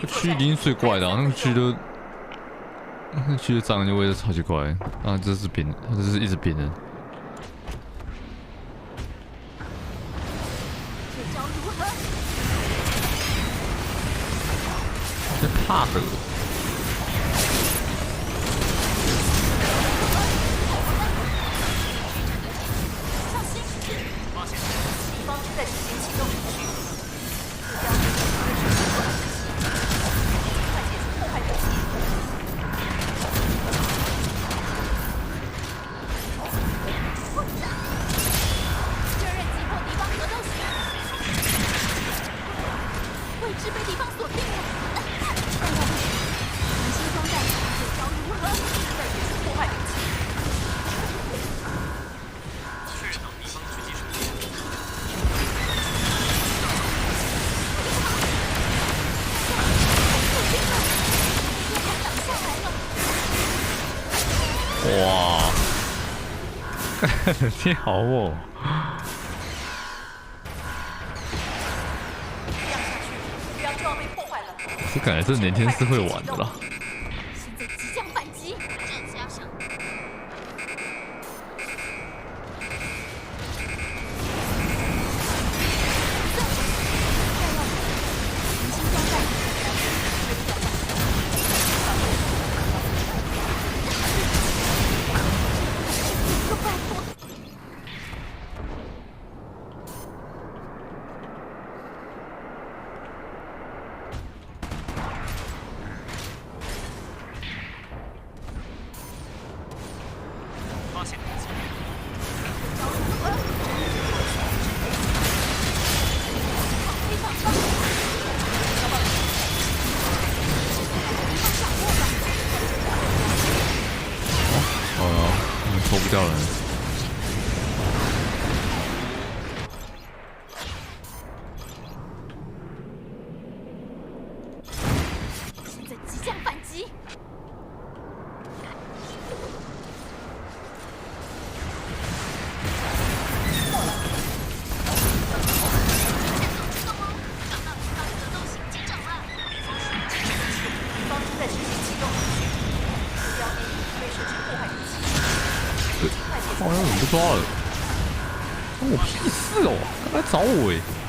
区一定是最怪的啊，那个区的，那个区的蟑螂就位置超级怪啊！这是扁，这是一直扁的。在怕的。哇，天好哦！这感觉这年天是会玩的啦。现在即将反击，正想想。抽不掉人。现在即将反击。好像怎么不抓了？关我屁事哦！他来找我哎！